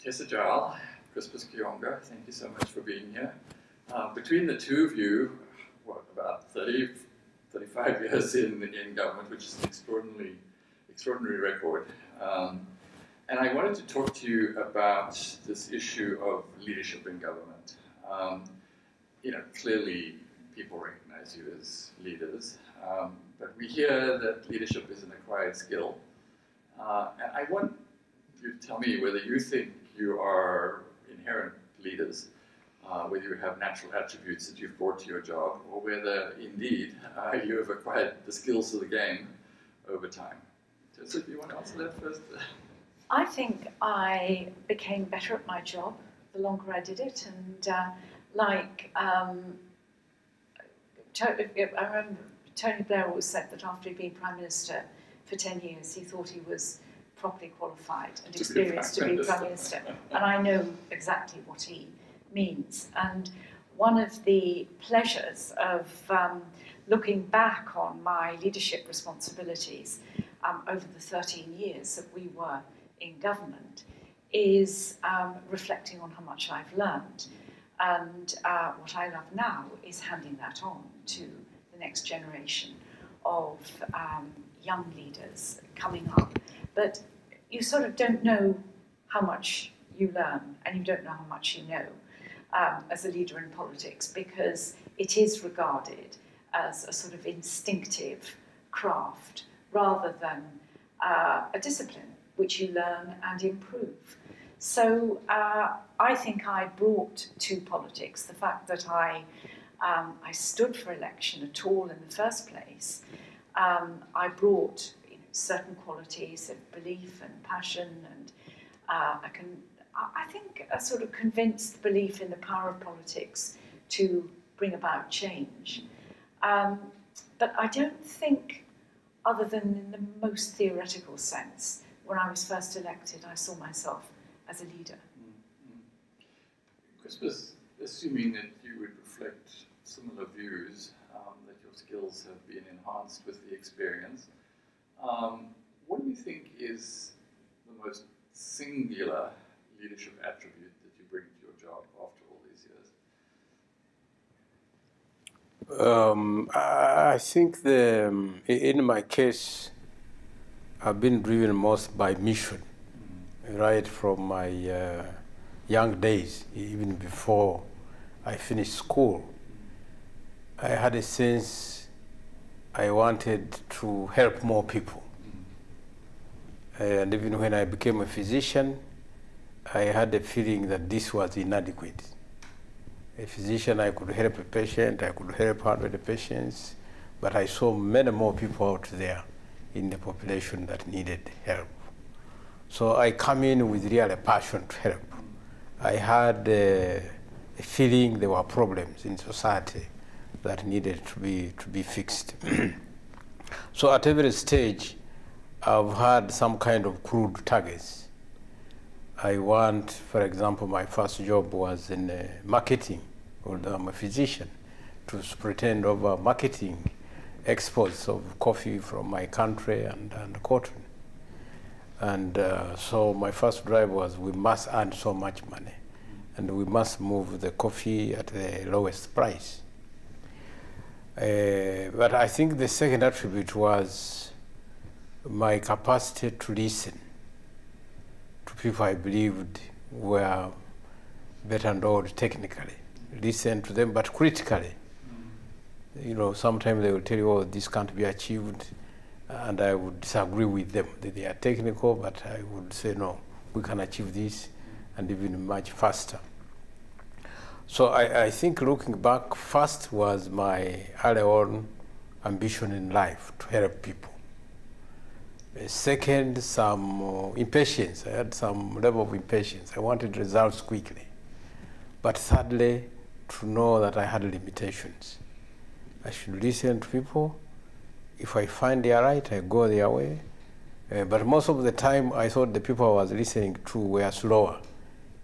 Tessa Jowell, Crispus Kiyonga, thank you so much for being here. Between the two of you, what, about 35 years in government, which is an extraordinary record. And I wanted to talk to you about this issue of leadership in government. Clearly people recognize you as leaders, but we hear that leadership is an acquired skill. And I want you to tell me whether you think you are inherent leaders, whether you have natural attributes that you've brought to your job, or whether indeed you have acquired the skills of the game over time. So do you want to answer that first? I think I became better at my job the longer I did it, and I remember Tony Blair always said that after he'd been Prime Minister for 10 years, he thought he was properly qualified and experienced to be Prime Minister. And I know exactly what he means. And one of the pleasures of looking back on my leadership responsibilities over the 13 years that we were in government is reflecting on how much I've learned. And what I love now is handing that on to the next generation of young leaders coming up. But you sort of don't know how much you learn, and you don't know how much you know as a leader in politics, because it is regarded as a sort of instinctive craft rather than a discipline which you learn and improve. So I think I brought to politics the fact that I stood for election at all in the first place. I brought certain qualities of belief and passion, and I think a sort of convinced belief in the power of politics to bring about change. But I don't think, other than in the most theoretical sense, when I was first elected, I saw myself as a leader. Crispus, assuming that you would reflect similar views, that your skills have been enhanced with the experience, what do you think is the most singular leadership attribute that you bring to your job after all these years? I think in my case, I've been driven most by mission, right from my young days, even before I finished school. I had a sense I wanted to help more people. And even when I became a physician, I had a feeling that this was inadequate. A physician, I could help a patient, I could help 100 patients, but I saw many more people out there in the population that needed help. So I come in with real passion to help. I had a feeling there were problems in society that needed to be fixed. So at every stage, I've had some kind of crude targets. I want, for example, my first job was in marketing, although I'm a physician, to pretend over marketing exports of coffee from my country and cotton. And so my first drive was, we must earn so much money, and we must move the coffee at the lowest price. But I think the second attribute was my capacity to listen to people I believed were better endowed technically. Listen to them, but critically. Sometimes they will tell you, oh, this can't be achieved, and I would disagree with them. They are technical, but I would say, no, we can achieve this, and even much faster. So I think looking back, first was my early on ambition in life to help people. Second, some impatience. I had some level of impatience. I wanted results quickly. But thirdly, to know that I had limitations. I should listen to people. If I find they are right, I go their way. But most of the time, I thought the people I was listening to were slower,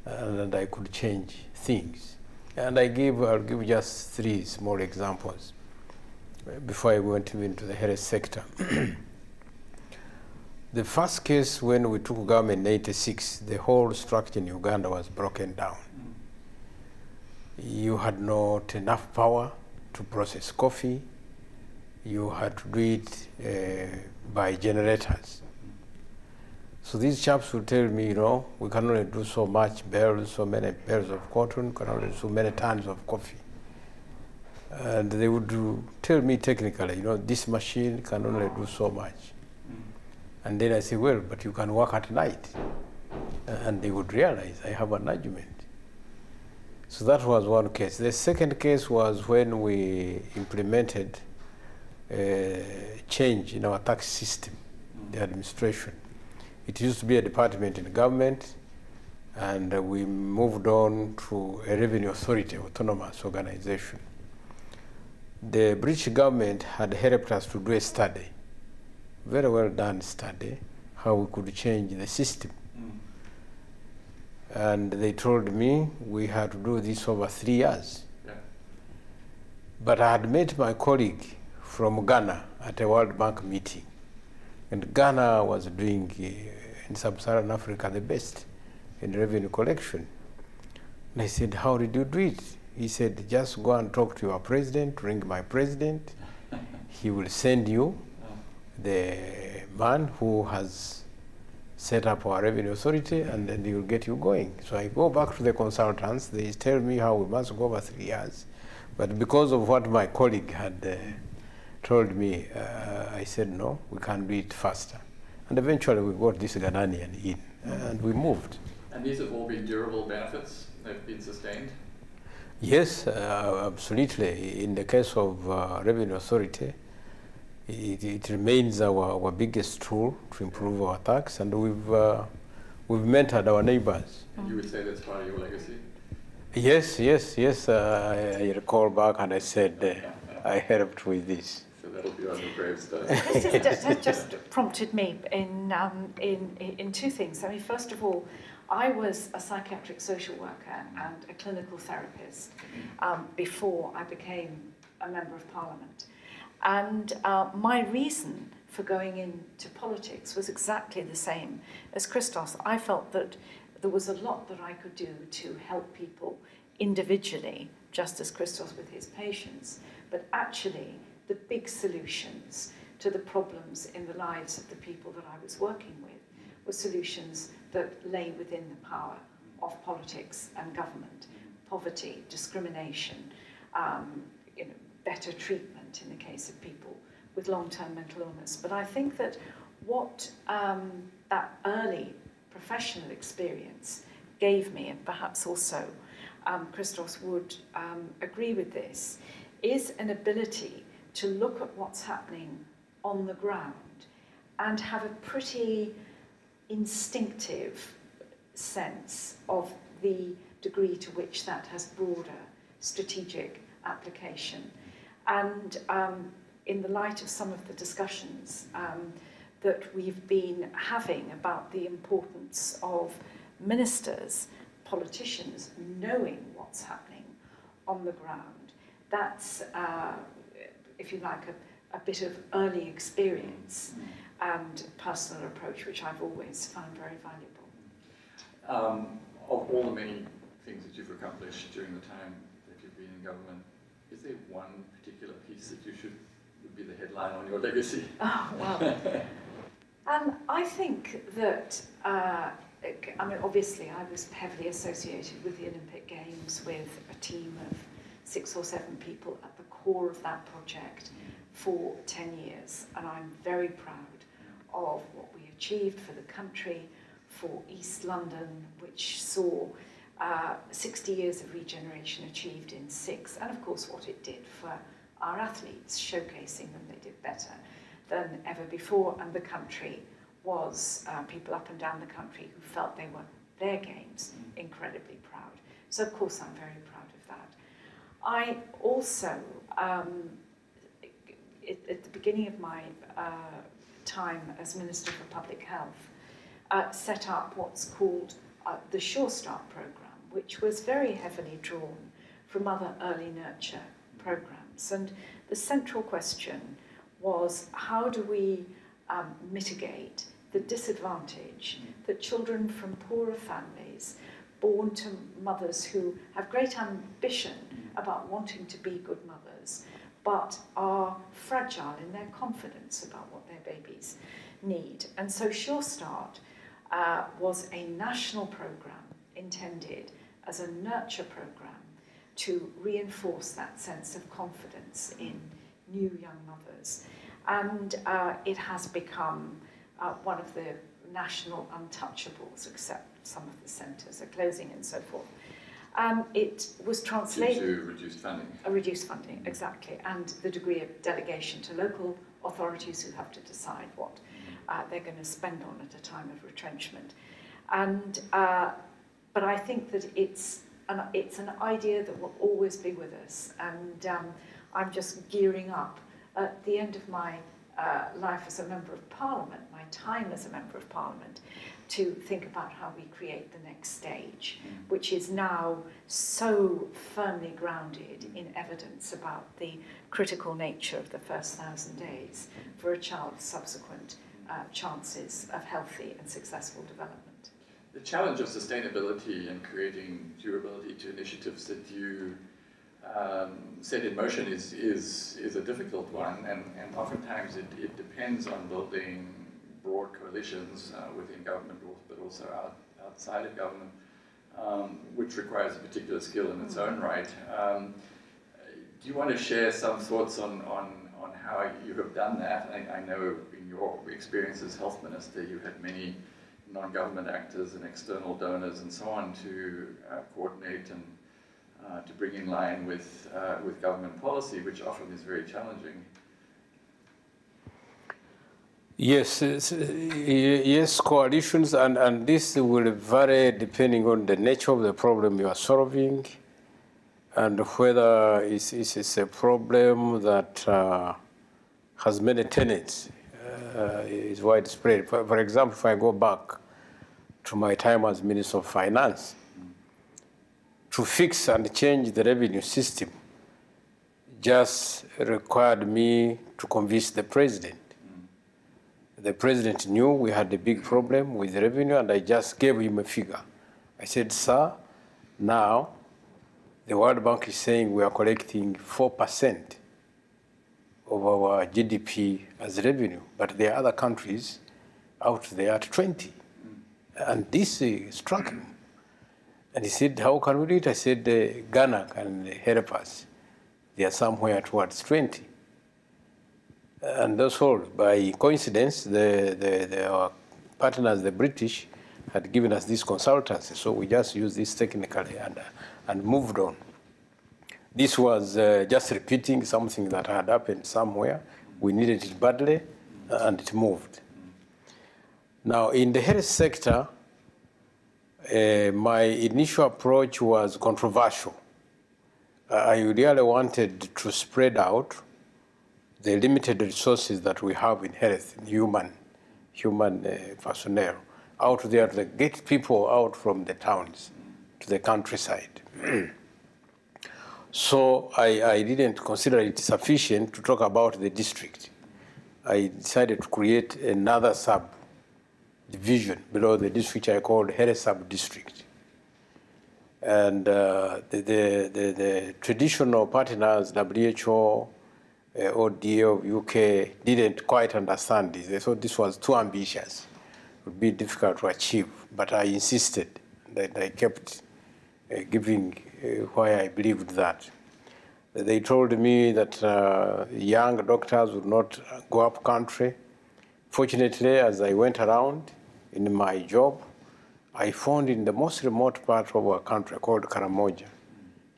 and I could change things. And I'll give just 3 small examples before I went into the health sector. The first case when we took government in 86, the whole structure in Uganda was broken down. You had not enough power to process coffee. You had to do it by generators. So these chaps would tell me, we can only do so much bales, so many bales of cotton, can only do so many tons of coffee. And they would tell me technically, this machine can only do so much. And then I say, well, but you can work at night. And they would realize I have an argument. So that was one case. The second case was when we implemented a change in our tax system, the administration. It used to be a department in government, and we moved on to a revenue authority, autonomous organization. The British government had helped us to do a study, very well done study, how we could change the system. And they told me we had to do this over 3 years. Yeah. But I had met my colleague from Ghana at a World Bank meeting. And Ghana was doing, in sub-Saharan Africa, the best in revenue collection. And I said, how did you do it? He said, just go and talk to your president, ring my president. He will send you the man who has set up our revenue authority, and then he will get you going. So I go back to the consultants. They tell me how we must go over 3 years. But because of what my colleague had told me, I said, no, we can do it faster. And eventually we got this Ghanaian in, and we moved. And these have all been durable benefits? They've been sustained? Yes, absolutely. In the case of Revenue Authority, it remains our biggest tool to improve our tax, and we've mentored our neighbors. And you would say that's part of your legacy? Yes. I recall back and I said I helped with this. So that'll be on your gravestone. This has just prompted me in two things. I mean, first of all, I was a psychiatric social worker and a clinical therapist before I became a Member of Parliament. And my reason for going into politics was exactly the same as Christos. I felt that there was a lot that I could do to help people individually, just as Christos with his patients, but actually the big solutions to the problems in the lives of the people that I was working with were solutions that lay within the power of politics and government. Poverty, discrimination, better treatment in the case of people with long-term mental illness. But I think that what that early professional experience gave me, and perhaps also Christos would agree with this, is an ability to look at what's happening on the ground and have a pretty instinctive sense of the degree to which that has broader strategic application. And in the light of some of the discussions that we've been having about the importance of ministers, politicians knowing what's happening on the ground, that's, if you like, a bit of early experience and personal approach, which I've always found very valuable. Of all the many things that you've accomplished during the time that you've been in government, is there one particular piece that would be the headline on your legacy? Oh, well. I think that, obviously I was heavily associated with the Olympic Games with a team of 6 or 7 people at the core of that project for 10 years. And I'm very proud of what we achieved for the country, for East London, which saw 60 years of regeneration achieved in 6, and of course what it did for our athletes, showcasing them they did better than ever before, and the country was, people up and down the country who felt they were their games, incredibly proud. So of course I'm very proud of that. I also, at the beginning of my time as Minister for Public Health, set up what's called the Sure Start programme, which was very heavily drawn from other early nurture programmes. And the central question was, how do we mitigate the disadvantage that children from poorer families, born to mothers who have great ambition about wanting to be good mothers, but are fragile in their confidence about what their babies need. And so Sure Start was a national program intended as a nurture program to reinforce that sense of confidence in new young mothers. And it has become one of the national untouchables, except some of the centres are closing and so forth. It was translated... Due to reduced funding. Reduced funding, exactly, and the degree of delegation to local authorities who have to decide what they're going to spend on at a time of retrenchment. And, but I think that it's an idea that will always be with us, and I'm just gearing up at the end of my life as a Member of Parliament, my time as a Member of Parliament, to think about how we create the next stage, which is now so firmly grounded in evidence about the critical nature of the first 1,000 days for a child's subsequent chances of healthy and successful development. The challenge of sustainability and creating durability to initiatives that you set in motion is a difficult one, and oftentimes it depends on building broad coalitions within government, but also outside of government, which requires a particular skill in its own right. Do you want to share some thoughts on how you have done that? I know in your experience as Health Minister, you had many non-government actors and external donors and so on to coordinate and to bring in line with government policy, which often is very challenging. Yes, yes, coalitions, and this will vary depending on the nature of the problem you are solving, and whether it's a problem that has many tenets, is widespread. For example, if I go back to my time as Minister of Finance, to fix and change the revenue system just required me to convince the President. The President knew we had a big problem with revenue, and I just gave him a figure. I said, sir, now the World Bank is saying we are collecting 4% of our GDP as revenue, but there are other countries out there at 20. And this struck him. And he said, how can we do it? I said, Ghana can help us. They are somewhere towards 20. And that's all. By coincidence, our partners, the British, had given us this consultancy, so we just used this technically and moved on. This was just repeating something that had happened somewhere. We needed it badly, and it moved. Now, in the health sector, my initial approach was controversial. I really wanted to spread out the limited resources that we have in health, human personnel, out there to get people out from the towns to the countryside. So I didn't consider it sufficient to talk about the district. I decided to create another sub-division below the district I called Health Sub-District. And the traditional partners, WHO, ODA of UK, didn't quite understand this. They thought this was too ambitious. It would be difficult to achieve, but I insisted that I kept giving why I believed that. They told me that young doctors would not go up country. Fortunately, as I went around in my job, I found in the most remote part of our country called Karamoja,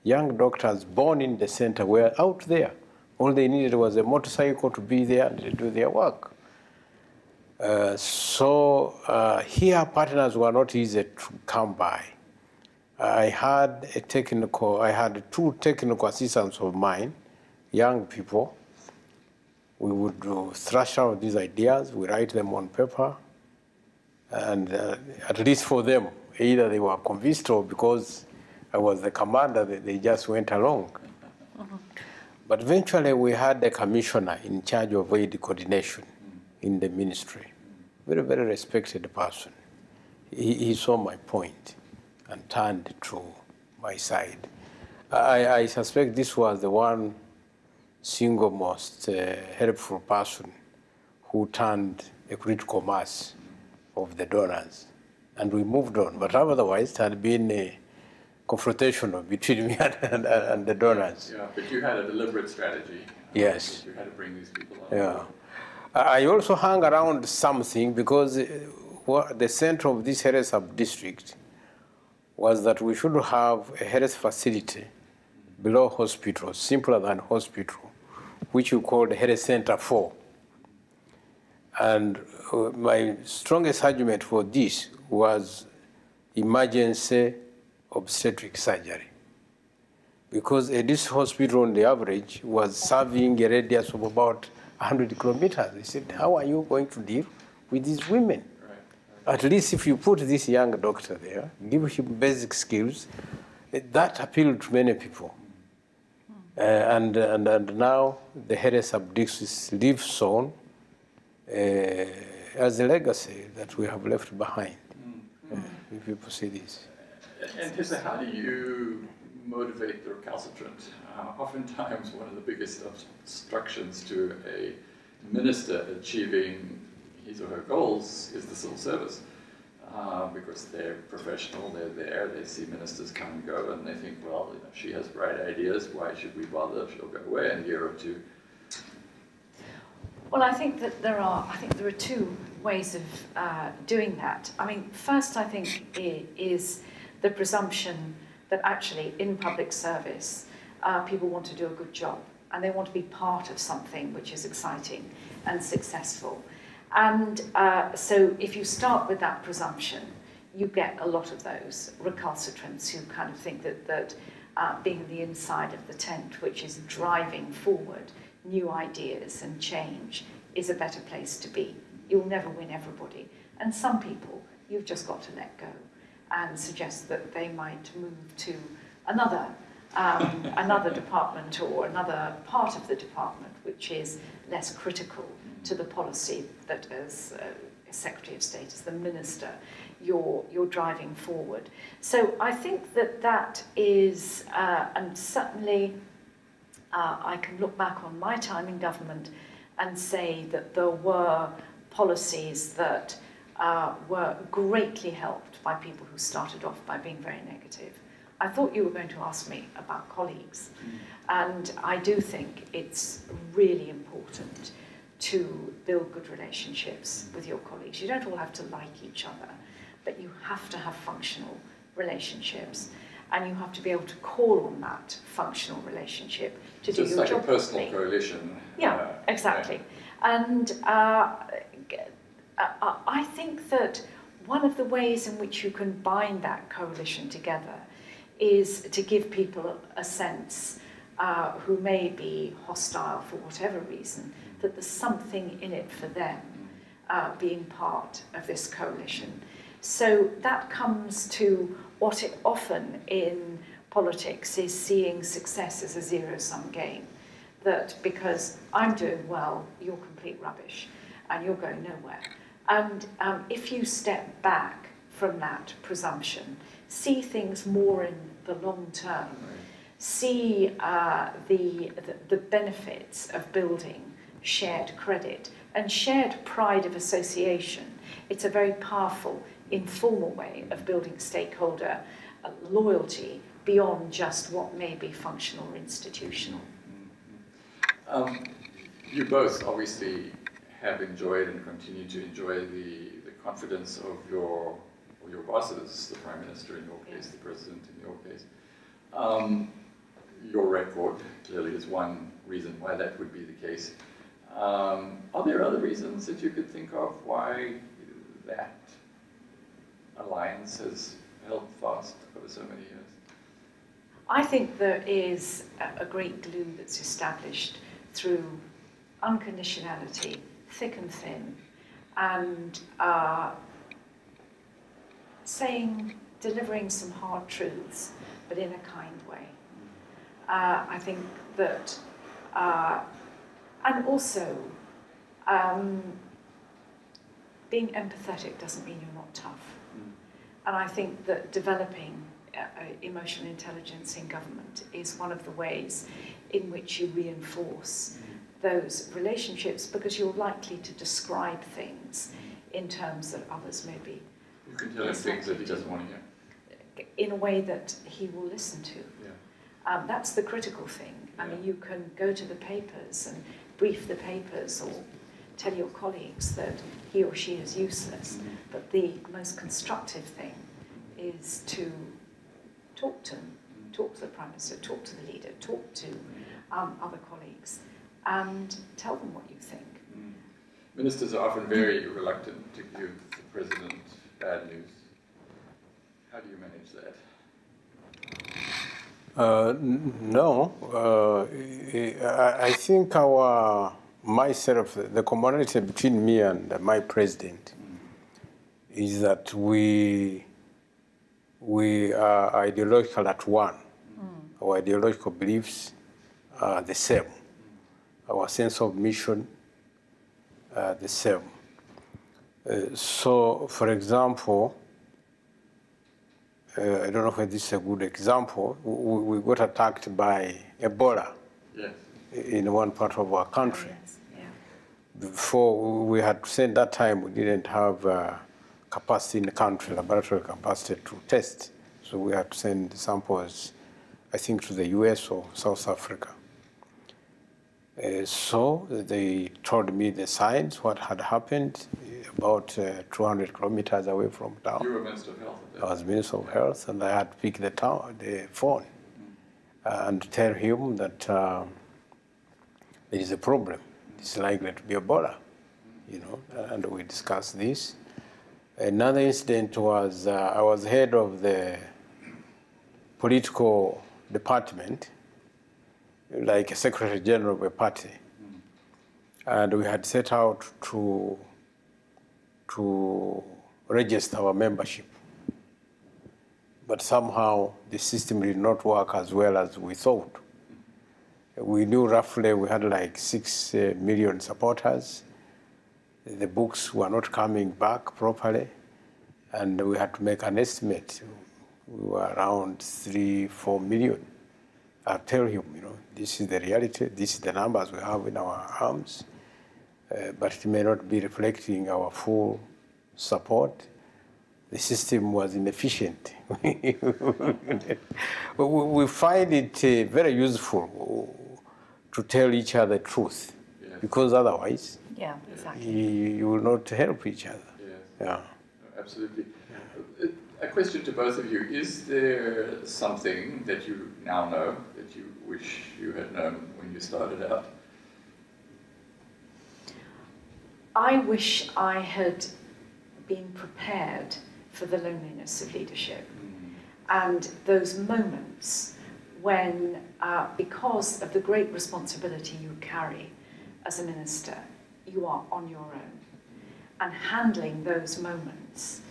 young doctors born in the center were out there. All they needed was a motorcycle to be there and to do their work. Here partners were not easy to come by. I had two technical assistants of mine, young people. We would thrash out these ideas, we write them on paper, and at least for them, either they were convinced or because I was the commander, they just went along. But eventually we had a commissioner in charge of aid coordination in the ministry. very, very respected person. He saw my point and turned to my side. I suspect this was the one single most helpful person who turned a critical mass of the donors. And we moved on, but otherwise it had been a confrontational between me and the donors. Yeah, but you had a deliberate strategy. Yes. You had to bring these people on. Yeah. I also hung around something because the center of this health sub-district was that we should have a health facility below hospital, simpler than hospital, which we called Health Center 4. And my strongest argument for this was emergency obstetric surgery. Because this hospital on the average was serving a radius of about 100 kilometers. They said, how are you going to deal with these women? Right. At least if you put this young doctor there, give him basic skills, that appealed to many people. And now the health sub-district lives on as a legacy that we have left behind. If people see this. And Tessa, how do you motivate the recalcitrant? Oftentimes one of the biggest obstructions to a minister achieving his or her goals is the civil service. Because they're professional, they're there, they see ministers come and go, and they think, well, you know, she has bright ideas, why should we bother? She'll go away in a year or two. Well, I think that there are two ways of doing that. I mean, first, I think is the presumption that actually in public service, people want to do a good job and they want to be part of something which is exciting and successful. And so if you start with that presumption, you get a lot of those recalcitrants who kind of think that being on the inside of the tent, which is driving forward new ideas and change, is a better place to be. You'll never win everybody. And some people, you've just got to let go and suggest that they might move to another department or another part of the department which is less critical to the policy that as Secretary of State, as the Minister, you're driving forward. So I think that is, and certainly I can look back on my time in government and say that there were policies that were greatly helped by people who started off by being very negative. I thought you were going to ask me about colleagues, and I do think it's really important to build good relationships with your colleagues. You don't all have to like each other, but you have to have functional relationships, and you have to be able to call on that functional relationship to do your job. It's like a personal coalition. Yeah, exactly. Yeah. And I think that one of the ways in which you can bind that coalition together is to give people a sense who may be hostile for whatever reason, that there's something in it for them being part of this coalition. So that comes to what it often in politics is seeing success as a zero-sum game. That because I'm doing well, you're complete rubbish and you're going nowhere. And if you step back from that presumption, see things more in the long term, see the benefits of building shared credit and shared pride of association. It's a very powerful, informal way of building stakeholder loyalty beyond just what may be functional or institutional. You both obviously have enjoyed and continue to enjoy the confidence of your bosses, the Prime Minister in your case, the President in your case. Your record clearly is one reason why that would be the case. Are there other reasons that you could think of why that alliance has held fast over so many years? I think there is a great glue that's established through unconditionality, thick and thin, and delivering some hard truths, but in a kind way. I think that, and also being empathetic doesn't mean you're not tough. And I think that developing emotional intelligence in government is one of the ways in which you reinforce those relationships, because you're likely to describe things in terms that others may be. You can tell him things that he doesn't want to hear. In a way that he will listen to. Yeah. That's the critical thing. I mean, you can go to the papers and brief the papers or tell your colleagues that he or she is useless, but the most constructive thing is to talk to them, talk to the Prime Minister, talk to the leader, talk to other colleagues, and tell them what you think. Ministers are often very reluctant to give the President bad news. How do you manage that? No, I think myself, the commonality between me and my president is that we are ideological at one. Our ideological beliefs are the same. Our sense of mission are the same. So, for example, I don't know if this is a good example. We got attacked by Ebola in one part of our country. Oh, yes. Yeah. Before we had said that time we didn't have capacity in the country, laboratory capacity to test. So we had to send samples, I think, to the US or South Africa. So they told me the signs, what had happened, about 200 kilometers away from town. You were Minister of Health at that I was Minister of Health, and I had to pick the phone and tell him that there is a problem. It's likely to be Ebola, you know, and we discussed this. Another incident was I was head of the political department, like a secretary general of a party, and we had set out to register our membership. But somehow the system did not work as well as we thought. We knew roughly we had like 6 million supporters. The books were not coming back properly, and we had to make an estimate. We were around 3-4 million. I'll tell him, you know, this is the reality, this is the numbers we have in our arms, but it may not be reflecting our full support. The system was inefficient. We find it very useful to tell each other the truth, because otherwise you will not help each other. Yeah. Absolutely. A question to both of you. Is there something that you now know that you wish you had known when you started out? I wish I had been prepared for the loneliness of leadership and those moments when, because of the great responsibility you carry as a minister, you are on your own. And handling those moments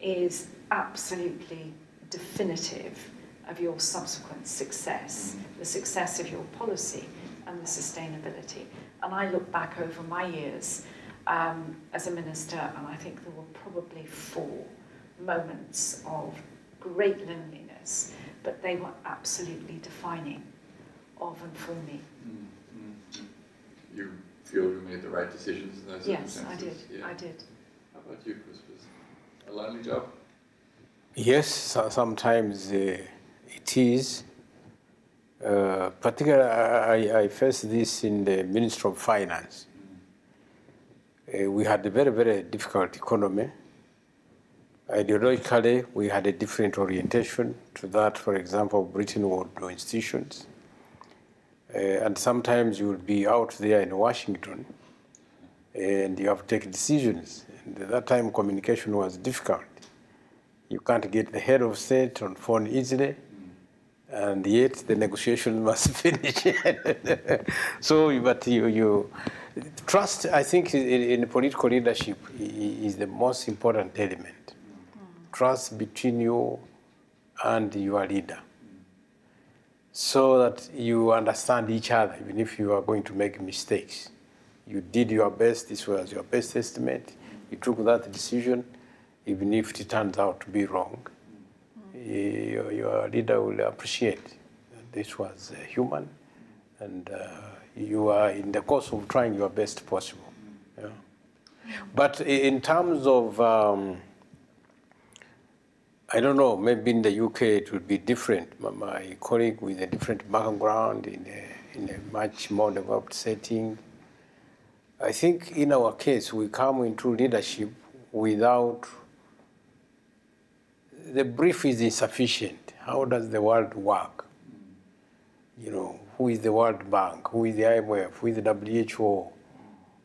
is absolutely definitive of your subsequent success, the success of your policy and the sustainability. And I look back over my years as a minister, and I think there were probably 4 moments of great loneliness, but they were absolutely defining of and for me. You feel you made the right decisions in those circumstances? Yes, I did. I did. How about you, Crispus? A lonely job? Yes, sometimes it is. Particularly, I faced this in the Ministry of Finance. We had a very, very difficult economy. Ideologically, we had a different orientation to that, for example, Bretton Woods institutions. And sometimes you will be out there in Washington and you have to take decisions. And at that time, communication was difficult. You can't get the head of state on phone easily, and yet the negotiation must finish. So, but you trust, I think, in political leadership is the most important element. Trust between you and your leader, so that you understand each other, even if you are going to make mistakes. You did your best, this was your best estimate, he took that decision, even if it turns out to be wrong. Your leader will appreciate that this was human, and you are in the course of trying your best possible. Yeah. But in terms of, I don't know, maybe in the UK it would be different. My colleague with a different background in a much more developed setting. I think in our case, we come into leadership without, the brief is insufficient. How does the world work? You know, who is the World Bank? Who is the IMF? Who is the WHO?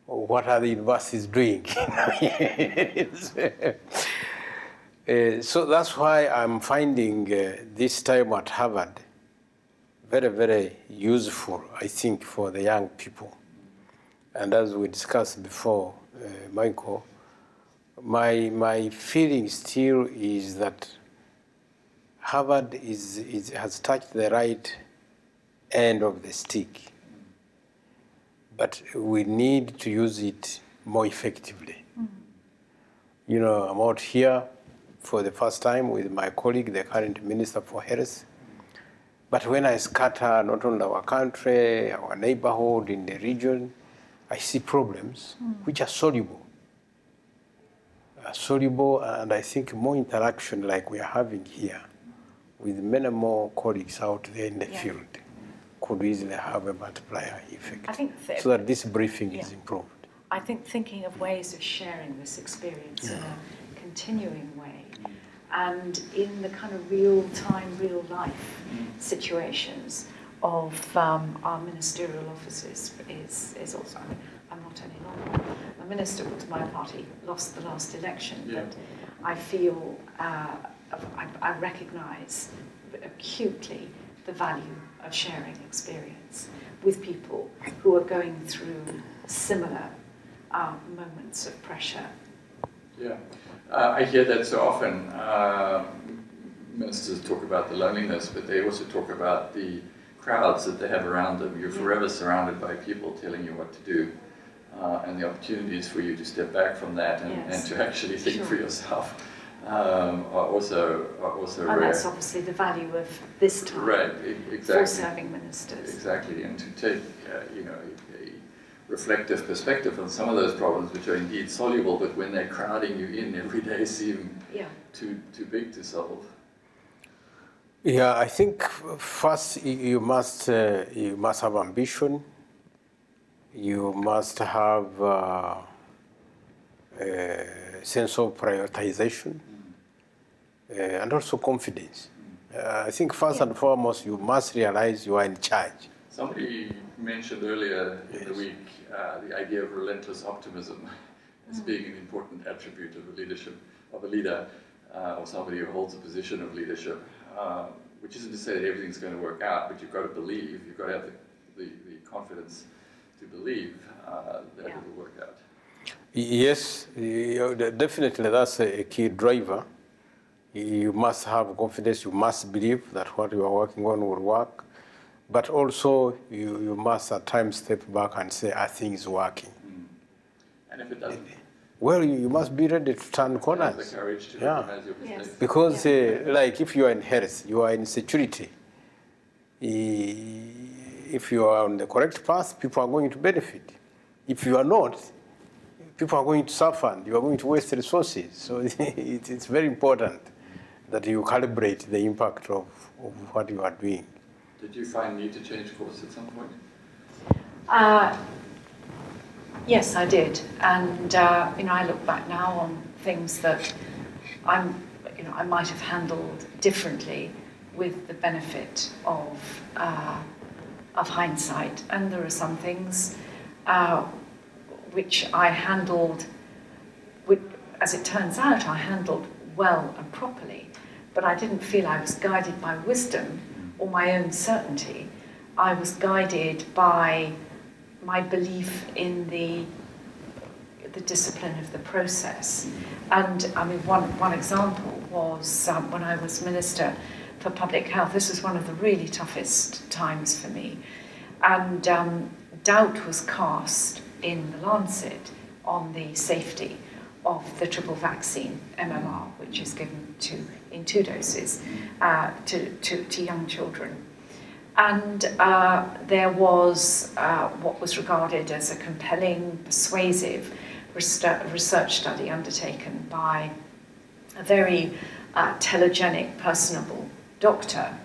What are the universities doing? So that's why I'm finding this time at Harvard very, very useful, I think, for the young people. And as we discussed before, Michael, my feeling still is that Harvard has touched the right end of the stick, but we need to use it more effectively. You know, I'm out here for the first time with my colleague, the current Minister for Health, but when I scatter not only our country, our neighborhood, in the region, I see problems which are soluble. And I think more interaction like we are having here with many more colleagues out there in the field could easily have a multiplier effect. I think so that this briefing is improved. I think thinking of ways of sharing this experience in a continuing way and in the kind of real-time, real-life situations of our ministerial offices is also, I'm not any longer a minister because my party lost the last election, but I feel, I recognise acutely the value of sharing experience with people who are going through similar moments of pressure. Yeah, I hear that so often. Ministers talk about the loneliness, but they also talk about the crowds that they have around them. You're forever surrounded by people telling you what to do, and the opportunities for you to step back from that and to actually think for yourself are also and rare. That's obviously the value of this time for serving ministers. Exactly, and to take you know, a reflective perspective on some of those problems, which are indeed soluble, but when they're crowding you in every day, seem too big to solve. Yeah, I think first you must have ambition. You must have a sense of prioritization and also confidence. I think first and foremost you must realize you are in charge. Somebody mentioned earlier in the week the idea of relentless optimism as being an important attribute of a leader, or somebody who holds a position of leadership. Which isn't to say that everything's going to work out, but you've got to believe, you've got to have the confidence to believe that it will work out. Yes, definitely that's a key driver. You must have confidence, you must believe that what you are working on will work, but also you must at times step back and say, are things working? And if it doesn't? Well, you must be ready to turn corners. Have the courage to recognize your mistakes. Because, like, if you are in health, you are in security. If you are on the correct path, people are going to benefit. If you are not, people are going to suffer and you are going to waste resources. So it's very important that you calibrate the impact of what you are doing. Did you find need to change course at some point? Yes, I did, and you know, I look back now on things that I might have handled differently with the benefit of hindsight, and there are some things which I handled, as it turns out, I handled well and properly, but I didn't feel I was guided by wisdom or my own certainty. I was guided by my belief in the discipline of the process. And I mean, one example was when I was Minister for Public Health. This was one of the really toughest times for me. And doubt was cast in the Lancet on the safety of the triple vaccine, MMR, which is given in 2 doses to young children. And there was what was regarded as a compelling, persuasive research study undertaken by a very telegenic, personable doctor.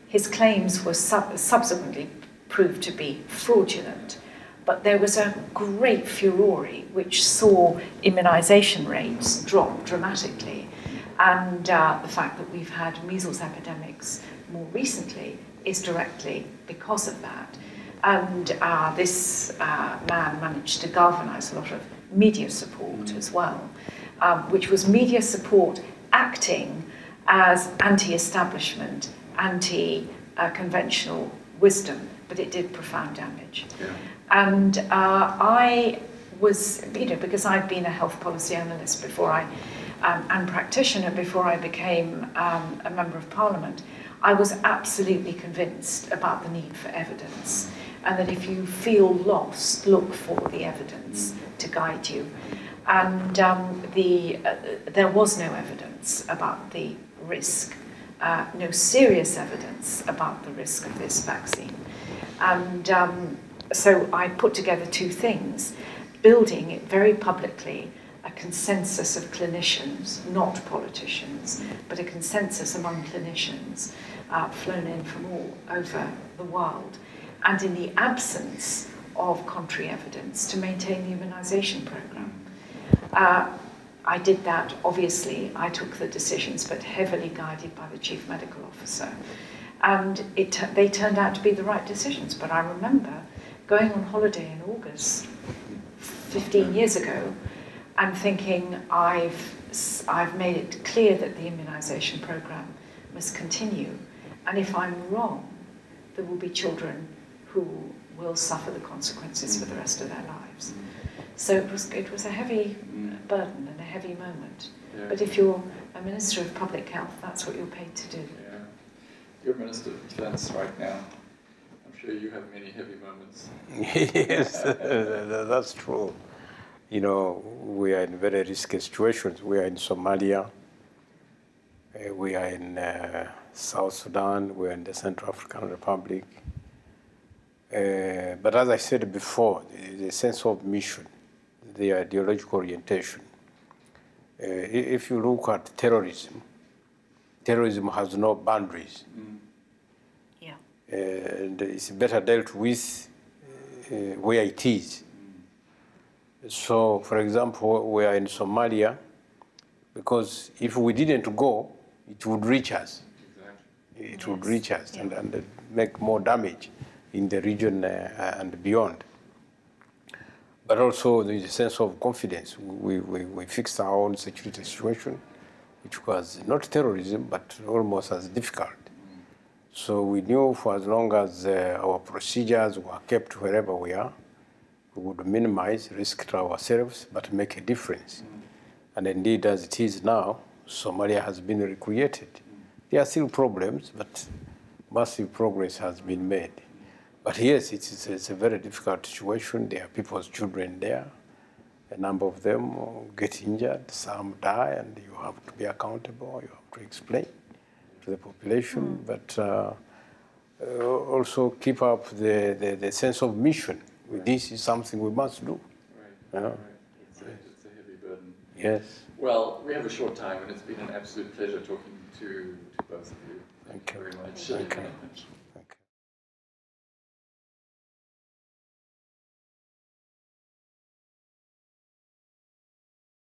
His claims were subsequently proved to be fraudulent, but there was a great furore which saw immunisation rates drop dramatically. And the fact that we've had measles epidemics more recently is directly because of that. And this man managed to galvanise a lot of media support as well, which was media support acting as anti-establishment, anti-conventional wisdom, but it did profound damage. Yeah. And I was, because I'd been a health policy analyst before and practitioner before I became a member of Parliament, I was absolutely convinced about the need for evidence, and that if you feel lost, look for the evidence to guide you. And there was no evidence about the risk, no serious evidence about the risk of this vaccine. And so I put together 2 things, building it very publicly, a consensus of clinicians, not politicians, but a consensus among clinicians flown in from all over the world, and in the absence of contrary evidence, to maintain the immunisation programme. I did that, obviously, I took the decisions, but heavily guided by the Chief Medical Officer. And they turned out to be the right decisions. But I remember going on holiday in August 15 years ago and thinking, I've made it clear that the immunisation programme must continue. And if I'm wrong, there will be children who will suffer the consequences for the rest of their lives. So it was a heavy burden and a heavy moment. Yeah. But if you're a Minister of Public Health, that's what you're paid to do. Yeah. You're Minister of Defence right now. I'm sure you have many heavy moments. Yes, that's true. We are in very risky situations. We are in Somalia. We are in South Sudan. We are in the Central African Republic. But as I said before, the sense of mission, the ideological orientation. If you look at terrorism has no boundaries. Yeah. And it's better dealt with where it is. So, for example, we are in Somalia, because if we didn't go, it would reach us. Exactly. It would reach us and make more damage in the region and beyond. But also there is a sense of confidence. We fixed our own security situation, which was not terrorism, but almost as difficult. So we knew for as long as our procedures were kept wherever we are, we would minimize risk to ourselves, but make a difference. And indeed, as it is now, Somalia has been recreated. There are still problems, but massive progress has been made. But yes, it's a very difficult situation. There are people's children there. A number of them get injured, some die, and you have to be accountable. You have to explain to the population, but also keep up the sense of mission. This is something we must do. Right. Right. It's a heavy burden. Yes. Well, we have a short time, and it's been an absolute pleasure talking to both of you. Thank you very much. Thank you.